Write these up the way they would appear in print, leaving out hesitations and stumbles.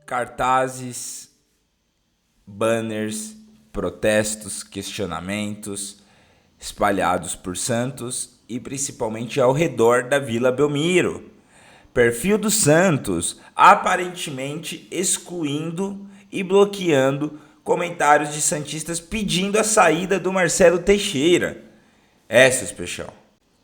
cartazes, banners, protestos, questionamentos espalhados por Santos e principalmente ao redor da Vila Belmiro. Perfil do Santos aparentemente excluindo e bloqueando comentários de santistas pedindo a saída do Marcelo Teixeira. Seus peixão,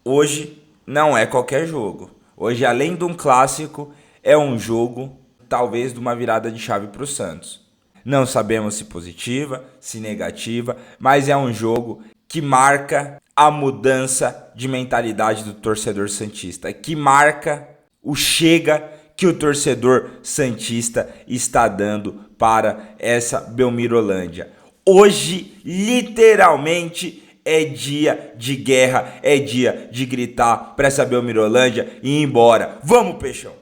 hoje não é qualquer jogo. Hoje, além de um clássico, é um jogo talvez de uma virada de chave para o Santos. Não sabemos se positiva, se negativa, mas é um jogo que marca a mudança de mentalidade do torcedor santista, que marca o chega que o torcedor santista está dando para essa Belmirolândia. Hoje, literalmente, é dia de guerra, é dia de gritar para essa Belmirolândia e ir embora. Vamos, peixão!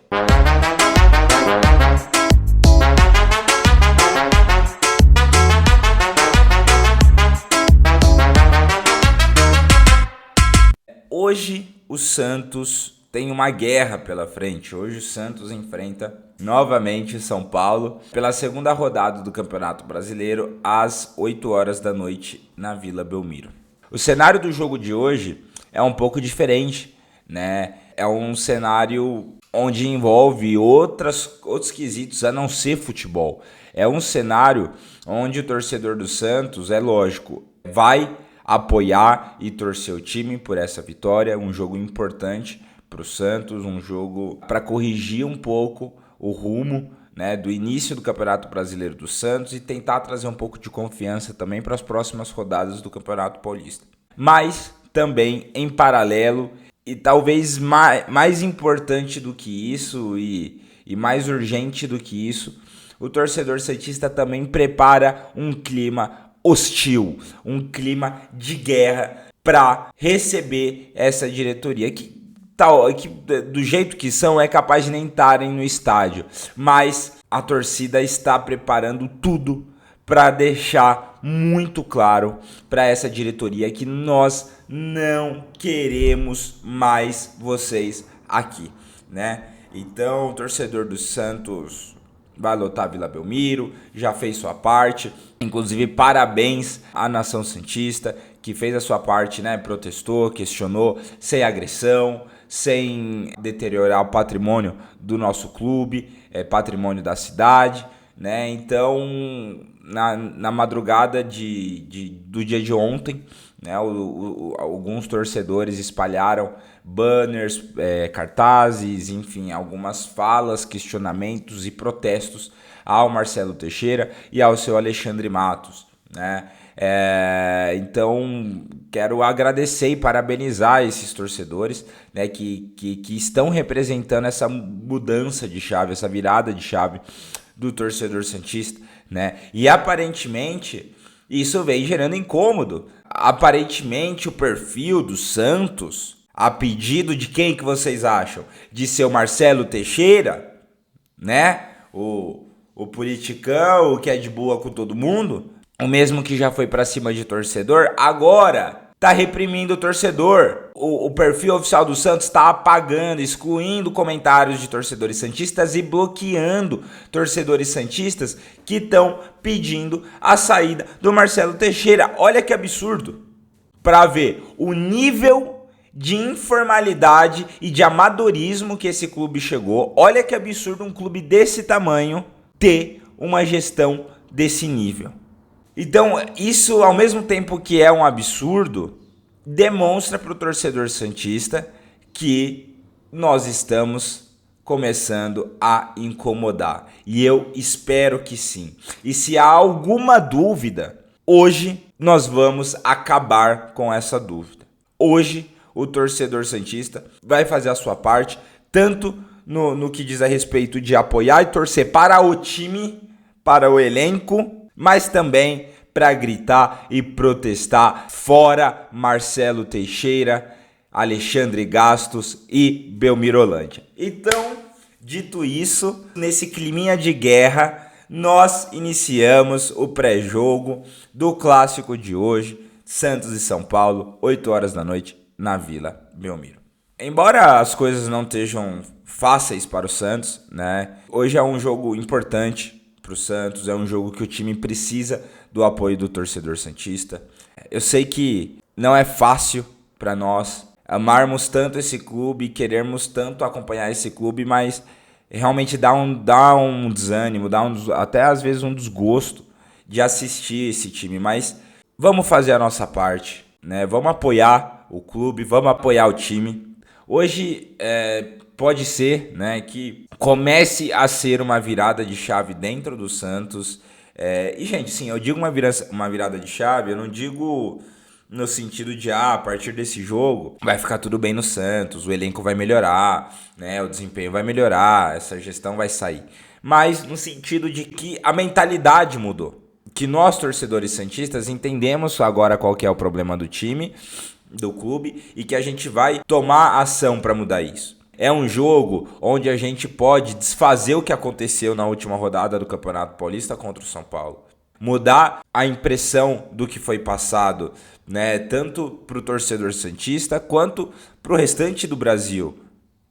Hoje o Santos tem uma guerra pela frente. Hoje o Santos enfrenta novamente São Paulo pela segunda rodada do Campeonato Brasileiro às 8 horas da noite na Vila Belmiro. O cenário do jogo de hoje é um pouco diferente, né? É um cenário onde envolve outros quesitos a não ser futebol. É um cenário onde o torcedor do Santos, é lógico, vai apoiar e torcer o time por essa vitória. Um jogo importante para o Santos, um jogo para corrigir um pouco o rumo, né, do início do Campeonato Brasileiro do Santos e tentar trazer um pouco de confiança também para as próximas rodadas do Campeonato Paulista. Mas também em paralelo e talvez mais importante do que isso e mais urgente do que isso, o torcedor santista também prepara um clima hostil, um clima de guerra para receber essa diretoria que do jeito que são é capaz de nem estarem no estádio, mas a torcida está preparando tudo para deixar muito claro para essa diretoria que nós não queremos mais vocês aqui, né? Então, o torcedor do Santos vai lotar a Vila Belmiro, já fez sua parte. Inclusive, parabéns à nação santista que fez a sua parte, né? Protestou, questionou, sem agressão, sem deteriorar o patrimônio do nosso clube, patrimônio da cidade, né? Então, na madrugada do dia de ontem, né, alguns torcedores espalharam banners, cartazes, enfim, algumas falas, questionamentos e protestos ao Marcelo Teixeira e ao seu Alexandre Matos, né? Então, quero agradecer e parabenizar esses torcedores, né, que estão representando essa mudança de chave, essa virada de chave do torcedor santista, né? E aparentemente isso vem gerando incômodo. Aparentemente o perfil do Santos, a pedido de quem que vocês acham? De seu Marcelo Teixeira, né? O politicão, o que é de boa com todo mundo, o mesmo que já foi pra cima de torcedor, agora tá reprimindo o torcedor. O perfil oficial do Santos tá apagando, excluindo comentários de torcedores santistas e bloqueando torcedores santistas que estão pedindo a saída do Marcelo Teixeira. Olha que absurdo. Pra ver o nível de informalidade e de amadorismo que esse clube chegou. Olha que absurdo um clube desse tamanho ter uma gestão desse nível. Então, isso, ao mesmo tempo que é um absurdo, demonstra para o torcedor santista que nós estamos começando a incomodar. E eu espero que sim. E se há alguma dúvida, hoje nós vamos acabar com essa dúvida. Hoje, o torcedor santista vai fazer a sua parte, tanto no que diz a respeito de apoiar e torcer para o time, para o elenco, mas também para gritar e protestar fora Marcelo Teixeira, Alexandre Gastos e Belmirolândia. Então, dito isso, nesse climinha de guerra, nós iniciamos o pré-jogo do clássico de hoje, Santos e São Paulo, 8 horas da noite, na Vila Belmiro. Embora as coisas não estejam fáceis para o Santos, né? Hoje é um jogo importante para o Santos, é um jogo que o time precisa do apoio do torcedor santista. Eu sei que não é fácil para nós amarmos tanto esse clube, querermos tanto acompanhar esse clube, mas realmente dá um desânimo, até às vezes um desgosto de assistir esse time. Mas vamos fazer a nossa parte, né? Vamos apoiar o clube, vamos apoiar o time. Hoje pode ser, né, que comece a ser uma virada de chave dentro do Santos. E, gente, sim, eu digo uma virada de chave, eu não digo no sentido de, a partir desse jogo vai ficar tudo bem no Santos, o elenco vai melhorar, né, o desempenho vai melhorar, essa gestão vai sair. Mas no sentido de que a mentalidade mudou. Que nós, torcedores santistas, entendemos agora qual que é o problema do time, do clube, e que a gente vai tomar ação para mudar isso. É um jogo onde a gente pode desfazer o que aconteceu na última rodada do Campeonato Paulista contra o São Paulo. Mudar a impressão do que foi passado, né, tanto para o torcedor santista quanto para o restante do Brasil,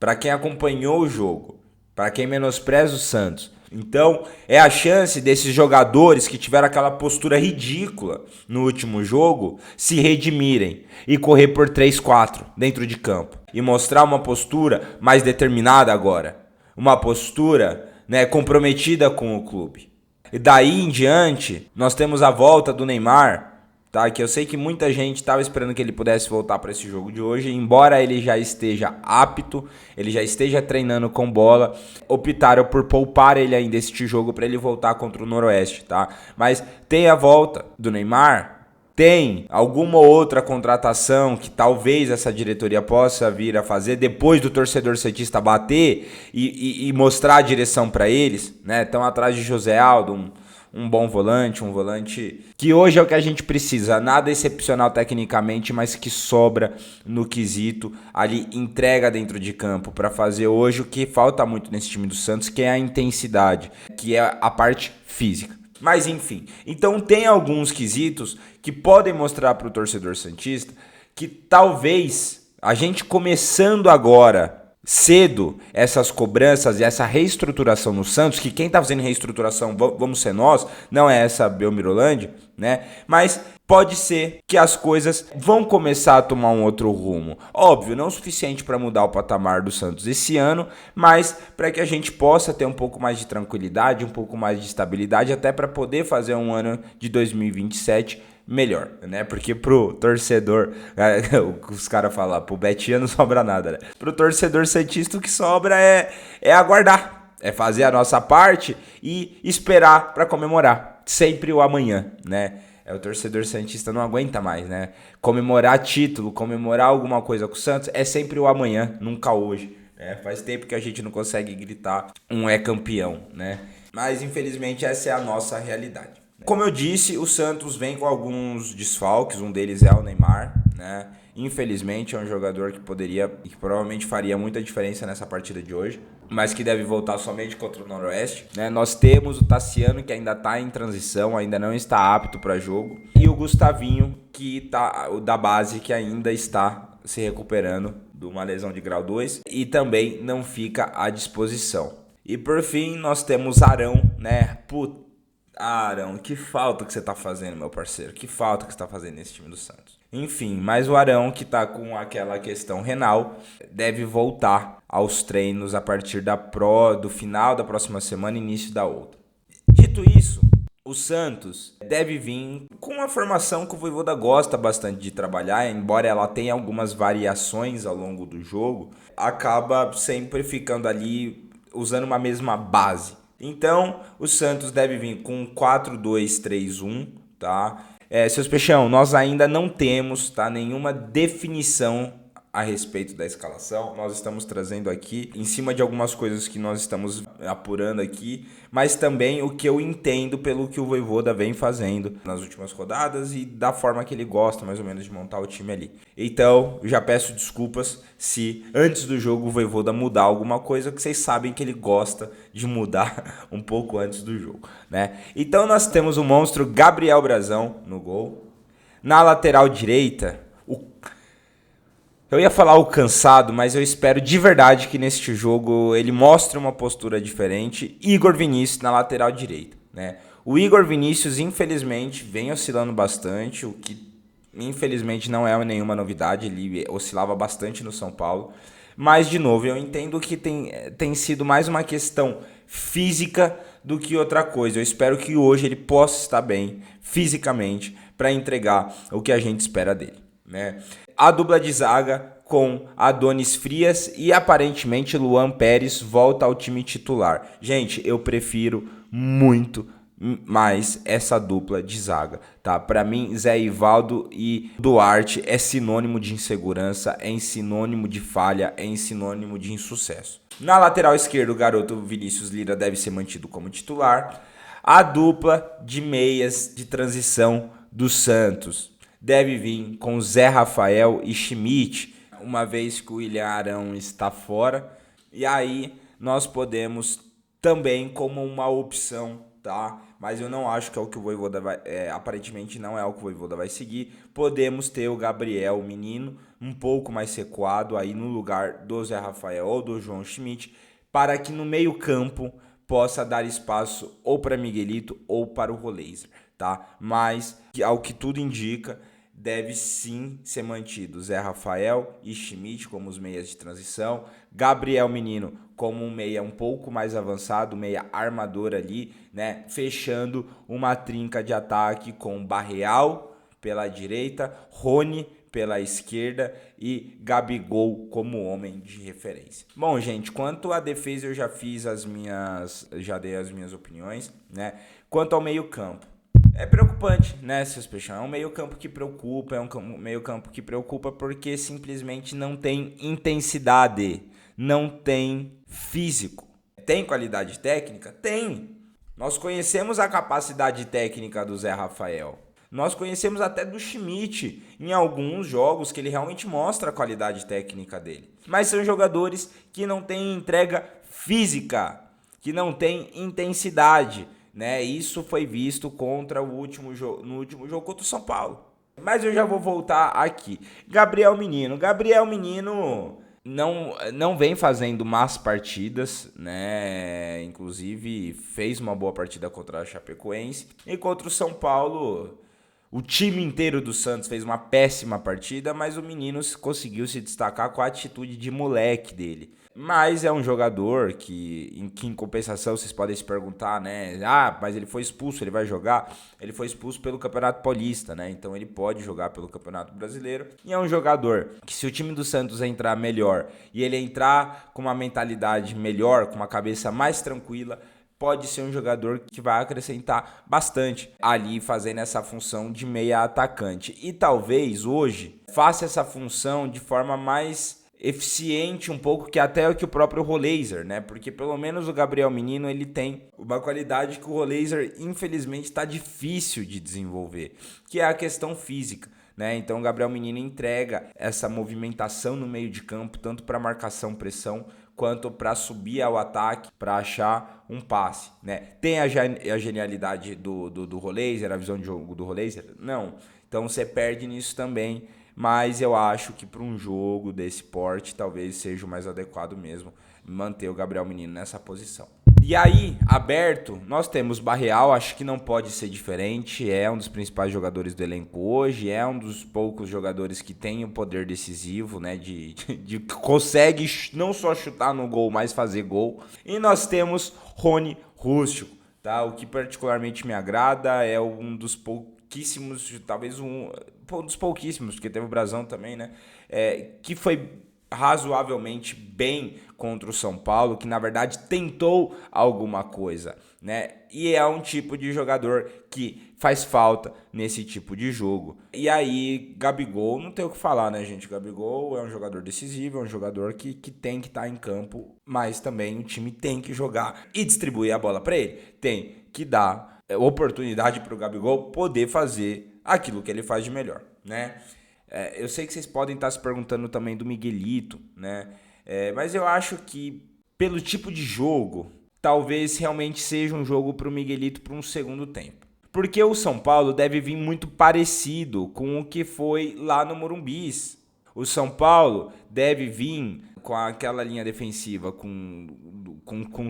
para quem acompanhou o jogo, para quem menospreza o Santos. Então, é a chance desses jogadores que tiveram aquela postura ridícula no último jogo se redimirem e correr por 3-4 dentro de campo e mostrar uma postura mais determinada agora, uma postura, né, comprometida com o clube. E daí em diante, nós temos a volta do Neymar, tá? Que eu sei que muita gente estava esperando que ele pudesse voltar para esse jogo de hoje, embora ele já esteja apto, ele já esteja treinando com bola, optaram por poupar ele ainda este jogo para ele voltar contra o Noroeste, tá? Mas tem a volta do Neymar, tem alguma outra contratação que talvez essa diretoria possa vir a fazer depois do torcedor santista bater e mostrar a direção para eles, né? Estão atrás de José Aldo, um bom volante, um volante que hoje é o que a gente precisa, nada excepcional tecnicamente, mas que sobra no quesito ali, entrega dentro de campo para fazer hoje o que falta muito nesse time do Santos, que é a intensidade, que é a parte física. Mas enfim, então tem alguns quesitos que podem mostrar para o torcedor santista que talvez a gente começando agora cedo essas cobranças e essa reestruturação no Santos, que quem está fazendo reestruturação vamos ser nós, não é essa Belmirolândia, né? Mas pode ser que as coisas vão começar a tomar um outro rumo. Óbvio, não o suficiente para mudar o patamar do Santos esse ano, mas para que a gente possa ter um pouco mais de tranquilidade, um pouco mais de estabilidade, até para poder fazer um ano de 2027 melhor, né? Porque pro torcedor, os caras falam, pro Betinha não sobra nada, né? Pro torcedor santista o que sobra é aguardar, é fazer a nossa parte e esperar para comemorar, sempre o amanhã, né? O torcedor santista não aguenta mais, né? Comemorar título, comemorar alguma coisa com o Santos é sempre o amanhã, nunca hoje, né? Faz tempo que a gente não consegue gritar um é campeão, né? Mas infelizmente essa é a nossa realidade. Como eu disse, o Santos vem com alguns desfalques, um deles é o Neymar, né? Infelizmente é um jogador que poderia e que provavelmente faria muita diferença nessa partida de hoje, mas que deve voltar somente contra o Noroeste, né? Nós temos o Tassiano, que ainda está em transição, ainda não está apto para jogo, e o Gustavinho, que tá o da base, que ainda está se recuperando de uma lesão de grau 2 e também não fica à disposição. E por fim, nós temos Arão, né? Arão, que falta que você tá fazendo, meu parceiro. Que falta que você tá fazendo nesse time do Santos. Enfim, mas o Arão, que tá com aquela questão renal, deve voltar aos treinos a partir do final da próxima semana, início da outra. Dito isso, o Santos deve vir com uma formação que o Vojvoda gosta bastante de trabalhar, embora ela tenha algumas variações ao longo do jogo, acaba sempre ficando ali usando uma mesma base. Então, o Santos deve vir com 4-2-3-1, tá? Seus peixão, nós ainda não temos, tá, nenhuma definição a respeito da escalação. Nós estamos trazendo aqui em cima de algumas coisas que nós estamos apurando aqui, mas também o que eu entendo pelo que o Vojvoda vem fazendo nas últimas rodadas e da forma que ele gosta mais ou menos de montar o time ali. Então, já peço desculpas se antes do jogo o Vojvoda mudar alguma coisa, que vocês sabem que ele gosta de mudar um pouco antes do jogo, né? Então nós temos o monstro Gabriel Brazão no gol. Na lateral direita, Eu ia falar o cansado, mas eu espero de verdade que neste jogo ele mostre uma postura diferente. Igor Vinícius na lateral direita, né? O Igor Vinícius, infelizmente, vem oscilando bastante, o que infelizmente não é nenhuma novidade, ele oscilava bastante no São Paulo. Mas, de novo, eu entendo que tem sido mais uma questão física do que outra coisa. Eu espero que hoje ele possa estar bem fisicamente para entregar o que a gente espera dele, né? A dupla de zaga com Adonis Frias e aparentemente Luan Pérez volta ao time titular. Gente, eu prefiro muito mais essa dupla de zaga, tá? Para mim, Zé Ivaldo e Duarte é sinônimo de insegurança, é sinônimo de falha, é sinônimo de insucesso. Na lateral esquerda, o garoto Vinícius Lira deve ser mantido como titular. A dupla de meias de transição do Santos deve vir com Zé Rafael e Schmidt, uma vez que o William Arão está fora. E aí nós podemos também como uma opção, tá? Mas eu não acho que é o que o Vojvoda vai... aparentemente não é o que o Vojvoda vai seguir. Podemos ter o Gabriel Menino um pouco mais recuado aí no lugar do Zé Rafael ou do João Schmidt, para que no meio campo possa dar espaço ou para Miguelito ou para o Roleiser, tá? Mas, ao que tudo indica, deve sim ser mantido Zé Rafael e Schmidt como os meias de transição, Gabriel Menino como um meia um pouco mais avançado, meia armador ali, né? Fechando uma trinca de ataque com Barreal pela direita, Rony pela esquerda e Gabigol como homem de referência. Bom, gente, quanto à defesa eu já dei as minhas opiniões, né? Quanto ao meio-campo, é preocupante, né, seus peixão? É um meio-campo que preocupa, meio-campo que preocupa porque simplesmente não tem intensidade, não tem físico. Tem qualidade técnica? Tem. Nós conhecemos a capacidade técnica do Zé Rafael. Nós conhecemos até do Schmidt em alguns jogos que ele realmente mostra a qualidade técnica dele. Mas são jogadores que não têm entrega física, que não têm intensidade, né? Isso foi visto no último jogo contra o São Paulo. Mas eu já vou voltar aqui. Gabriel Menino não vem fazendo más partidas, né? Inclusive fez uma boa partida contra a Chapecoense e contra o São Paulo. O time inteiro do Santos fez uma péssima partida, mas o menino conseguiu se destacar com a atitude de moleque dele. Mas é um jogador que em compensação, vocês podem se perguntar, né? Ah, mas ele foi expulso, ele vai jogar? Ele foi expulso pelo Campeonato Paulista, né? Então ele pode jogar pelo Campeonato Brasileiro. E é um jogador que, se o time do Santos entrar melhor e ele entrar com uma mentalidade melhor, com uma cabeça mais tranquila, pode ser um jogador que vai acrescentar bastante ali fazendo essa função de meia atacante. E talvez hoje faça essa função de forma mais eficiente um pouco que até o que o próprio Roleiser, né? Porque pelo menos o Gabriel Menino ele tem uma qualidade que o Roleiser infelizmente está difícil de desenvolver, que é a questão física. Né? Então o Gabriel Menino entrega essa movimentação no meio de campo, tanto para marcação, pressão, quanto para subir ao ataque, para achar um passe, né? Tem a genialidade do Roleiser, a visão de jogo do Roleiser? Não. Então você perde nisso também, mas eu acho que para um jogo desse porte talvez seja o mais adequado mesmo manter o Gabriel Menino nessa posição. E aí, aberto, nós temos Barreal, acho que não pode ser diferente, é um dos principais jogadores do elenco hoje, é um dos poucos jogadores que tem o poder decisivo, né, de consegue não só chutar no gol, mas fazer gol. E nós temos Rony Rústico, tá? O que particularmente me agrada é um dos pouquíssimos, talvez um dos pouquíssimos, porque teve o Brasão também, né, que foi razoavelmente bem contra o São Paulo, que na verdade tentou alguma coisa, né? E é um tipo de jogador que faz falta nesse tipo de jogo. E aí, Gabigol, não tem o que falar, né, gente? Gabigol é um jogador decisivo, é um jogador que tem que estar em campo, mas também o time tem que jogar e distribuir a bola para ele. Tem que dar oportunidade para o Gabigol poder fazer aquilo que ele faz de melhor, né? Eu sei que vocês podem estar se perguntando também do Miguelito, né? Mas eu acho que pelo tipo de jogo, talvez realmente seja um jogo para o Miguelito para um segundo tempo. Porque o São Paulo deve vir muito parecido com o que foi lá no Morumbi. o São Paulo deve vir com aquela linha defensiva com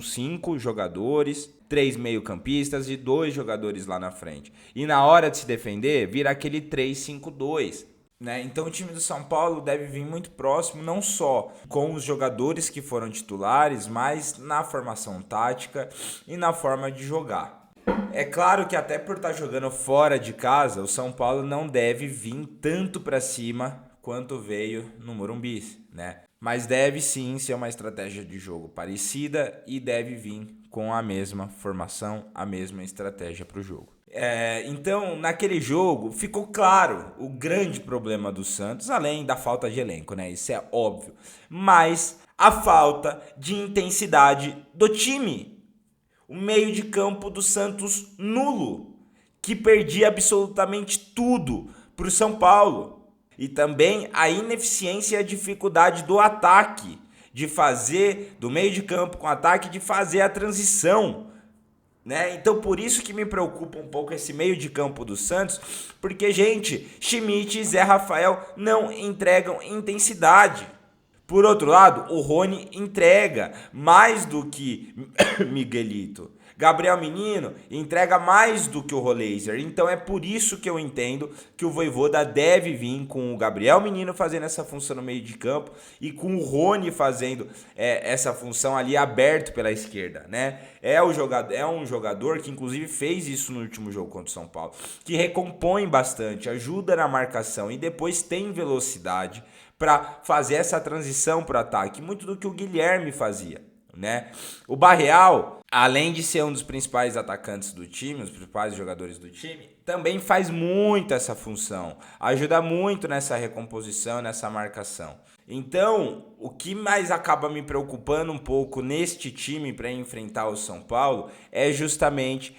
5 jogadores, 3 meio-campistas e 2 jogadores lá na frente. E na hora de se defender, vira aquele 3-5-2. Né? Então o time do São Paulo deve vir muito próximo, não só com os jogadores que foram titulares, mas na formação tática e na forma de jogar. É claro que até por estar jogando fora de casa, o São Paulo não deve vir tanto para cima quanto veio no Morumbi, né? Mas deve sim ser uma estratégia de jogo parecida e deve vir com a mesma formação, a mesma estratégia para o jogo. Então, naquele jogo, ficou claro o grande problema do Santos, além da falta de elenco, né? Isso é óbvio. Mas a falta de intensidade do time. O meio de campo do Santos nulo, que perdia absolutamente tudo para o São Paulo. E também a ineficiência e a dificuldade do ataque, de fazer, do meio de campo com ataque, de fazer a transição. Né? Então por isso que me preocupa um pouco esse meio de campo do Santos, porque, gente, Schmidt e Zé Rafael não entregam intensidade. Por outro lado, o Rony entrega mais do que Miguelito. Gabriel Menino entrega mais do que o Roleiser. Então é por isso que eu entendo que o Vojvoda deve vir com o Gabriel Menino fazendo essa função no meio de campo e com o Rony fazendo essa função ali aberto pela esquerda, né? É um jogador que inclusive fez isso no último jogo contra o São Paulo, que recompõe bastante, ajuda na marcação e depois tem velocidade para fazer essa transição para o ataque, muito do que o Guilherme fazia, né? O Barreal, além de ser um dos principais atacantes do time, os principais jogadores do time, também faz muito essa função, ajuda muito nessa recomposição, nessa marcação. Então, o que mais acaba me preocupando um pouco neste time para enfrentar o São Paulo é justamente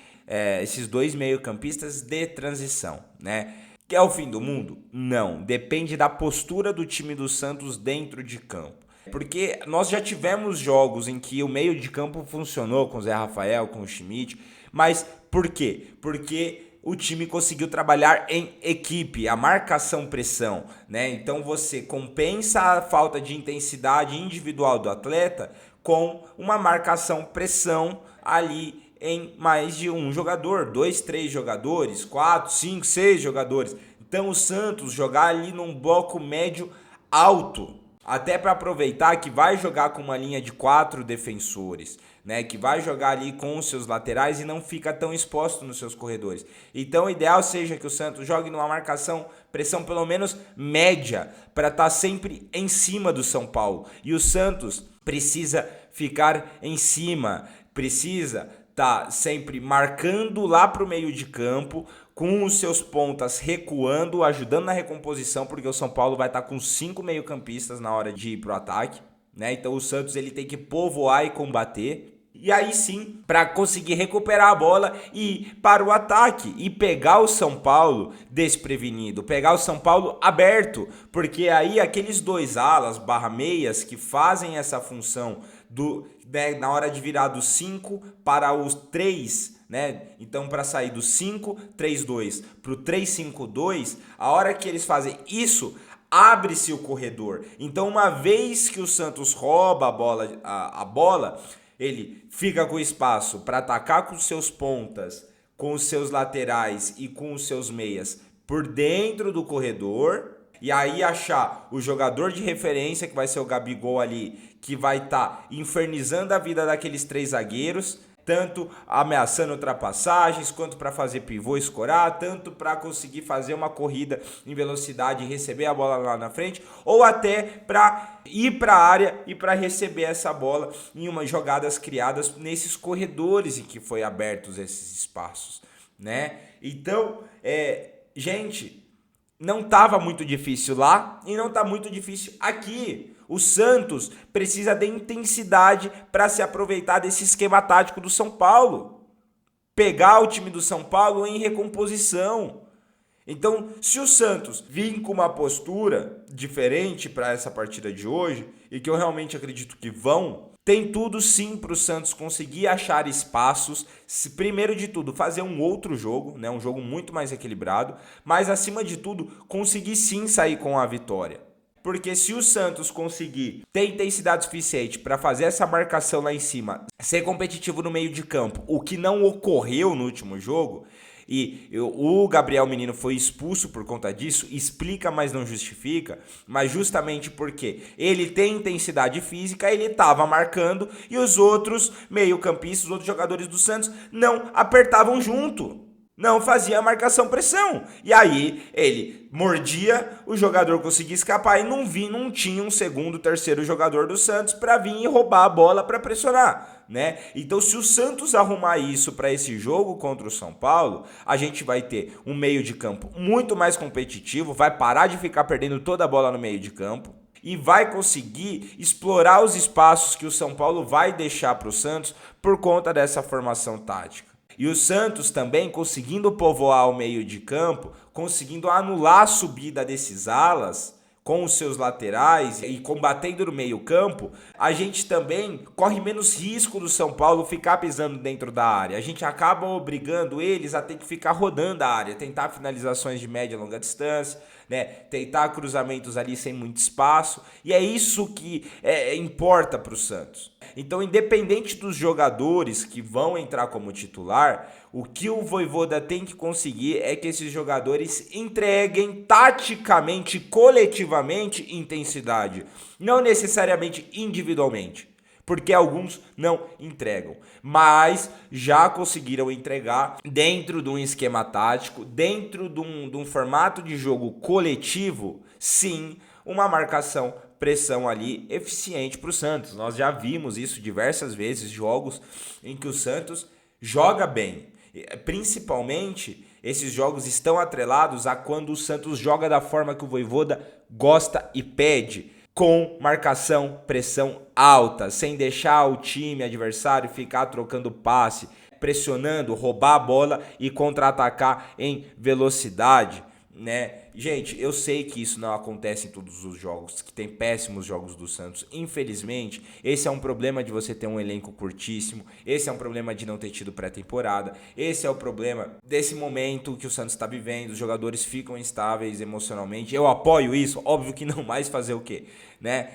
esses 2 meio-campistas de transição, né? Que é o fim do mundo? Não. Depende da postura do time do Santos dentro de campo. Porque nós já tivemos jogos em que o meio de campo funcionou com o Zé Rafael, com o Schmidt. Mas por quê? Porque o time conseguiu trabalhar em equipe, a marcação-pressão, né? Então você compensa a falta de intensidade individual do atleta com uma marcação-pressão ali em mais de um jogador, 2, 3 jogadores, 4, 5, 6 jogadores. Então o Santos jogar ali num bloco médio alto, até para aproveitar que vai jogar com uma linha de 4 defensores, né? Que vai jogar ali com os seus laterais e não fica tão exposto nos seus corredores. Então o ideal seja que o Santos jogue numa marcação, pressão pelo menos média, para estar sempre em cima do São Paulo. E o Santos precisa ficar em cima, precisa tá sempre marcando lá para o meio de campo, com os seus pontas recuando, ajudando na recomposição, porque o São Paulo vai estar com 5 meio-campistas na hora de ir pro ataque, né? Então o Santos ele tem que povoar e combater. E aí sim, para conseguir recuperar a bola e ir para o ataque e pegar o São Paulo desprevenido, pegar o São Paulo aberto, porque aí aqueles 2 alas barra meias que fazem essa função na hora de virar do 5 para os 3, né? Então, para sair do 5-3-2 para o 3-5-2, a hora que eles fazem isso, abre-se o corredor. Então, uma vez que o Santos rouba a bola, ele fica com espaço para atacar com seus pontas, com os seus laterais e com os seus meias por dentro do corredor. E aí achar o jogador de referência, que vai ser o Gabigol ali, que vai estar infernizando a vida daqueles 3 zagueiros, tanto ameaçando ultrapassagens, quanto para fazer pivô e escorar, tanto para conseguir fazer uma corrida em velocidade e receber a bola lá na frente, ou até para ir para a área e para receber essa bola em umas jogadas criadas nesses corredores em que foi abertos esses espaços, né? Então, gente, não estava muito difícil lá e não está muito difícil aqui. O Santos precisa de intensidade para se aproveitar desse esquema tático do São Paulo. Pegar o time do São Paulo em recomposição. Então, se o Santos vir com uma postura diferente para essa partida de hoje, e que eu realmente acredito que vão, tem tudo sim para o Santos conseguir achar espaços, primeiro de tudo fazer um outro jogo, né, um jogo muito mais equilibrado, mas acima de tudo conseguir sim sair com a vitória. Porque se o Santos conseguir ter intensidade suficiente para fazer essa marcação lá em cima, ser competitivo no meio de campo, o que não ocorreu no último jogo, o Gabriel Menino foi expulso por conta disso, explica, mas não justifica, mas justamente porque ele tem intensidade física, ele estava marcando e os outros meio-campistas, os outros jogadores do Santos não apertavam junto. Não fazia marcação-pressão. E aí ele mordia, o jogador conseguia escapar e não tinha um segundo, terceiro jogador do Santos para vir e roubar a bola para pressionar, né? Então, se o Santos arrumar isso para esse jogo contra o São Paulo, a gente vai ter um meio de campo muito mais competitivo, vai parar de ficar perdendo toda a bola no meio de campo e vai conseguir explorar os espaços que o São Paulo vai deixar para o Santos por conta dessa formação tática. E o Santos também conseguindo povoar o meio de campo, conseguindo anular a subida desses alas com os seus laterais e combatendo no meio campo, a gente também corre menos risco do São Paulo ficar pisando dentro da área. A gente acaba obrigando eles a ter que ficar rodando a área, tentar finalizações de média e longa distância, né? Tentar cruzamentos ali sem muito espaço. E é isso que importa para o Santos. Então, independente dos jogadores que vão entrar como titular, o que o Vojvoda tem que conseguir é que esses jogadores entreguem taticamente, coletivamente, intensidade, não necessariamente individualmente, porque alguns não entregam, mas já conseguiram entregar dentro de um esquema tático, dentro de um formato de jogo coletivo, sim, uma marcação pressão ali eficiente para o Santos. Nós já vimos isso diversas vezes, jogos em que o Santos joga bem. Principalmente, esses jogos estão atrelados a quando o Santos joga da forma que o Vojvoda gosta e pede, com marcação, pressão alta, sem deixar o time adversário ficar trocando passe, pressionando, roubar a bola e contra-atacar em velocidade, né? Gente, eu sei que isso não acontece em todos os jogos, que tem péssimos jogos do Santos. Infelizmente, esse é um problema de você ter um elenco curtíssimo, esse é um problema de não ter tido pré-temporada, esse é o problema desse momento que o Santos está vivendo, os jogadores ficam instáveis emocionalmente. Eu apoio isso, óbvio que não, mais fazer o quê, né?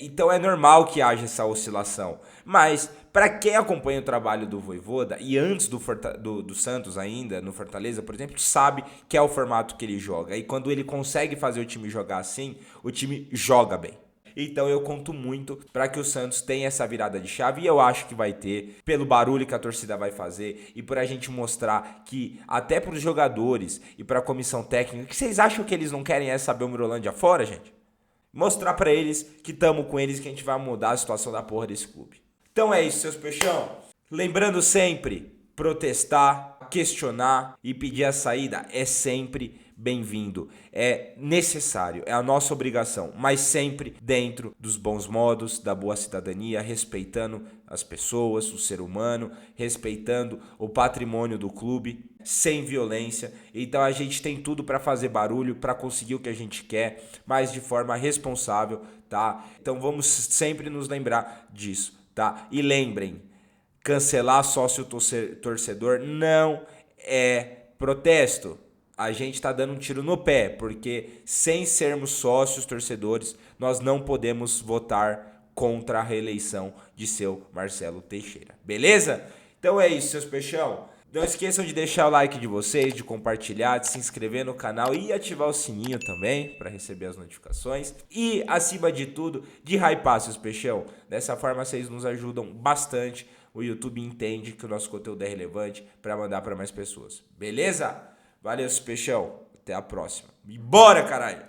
Então é normal que haja essa oscilação, mas para quem acompanha o trabalho do Vojvoda e antes do Santos ainda, no Fortaleza, por exemplo, sabe que é o formato que ele joga. E quando ele consegue fazer o time jogar assim, o time joga bem. Então eu conto muito para que o Santos tenha essa virada de chave e eu acho que vai ter, pelo barulho que a torcida vai fazer e por a gente mostrar que até para os jogadores e para a comissão técnica, que vocês acham que eles não querem saber o Mirolândia fora, gente? Mostrar para eles que estamos com eles, que a gente vai mudar a situação da porra desse clube. Então é isso, seus peixão. Lembrando sempre, protestar, questionar e pedir a saída é sempre bem-vindo. É necessário, é a nossa obrigação, mas sempre dentro dos bons modos, da boa cidadania, respeitando as pessoas, o ser humano, respeitando o patrimônio do clube, sem violência. Então a gente tem tudo para fazer barulho, para conseguir o que a gente quer, mas de forma responsável, tá? Então vamos sempre nos lembrar disso, tá? E lembrem, cancelar sócio torcedor não é protesto. A gente está dando um tiro no pé, porque sem sermos sócios torcedores, nós não podemos votar contra a reeleição de seu Marcelo Teixeira. Beleza? Então é isso, seus peixão. Não esqueçam de deixar o like de vocês, de compartilhar, de se inscrever no canal e ativar o sininho também para receber as notificações. E, acima de tudo, de hypar, seus peixão. Dessa forma, vocês nos ajudam bastante. O YouTube entende que o nosso conteúdo é relevante para mandar para mais pessoas. Beleza? Valeu, peixão. Até a próxima. E bora, caralho!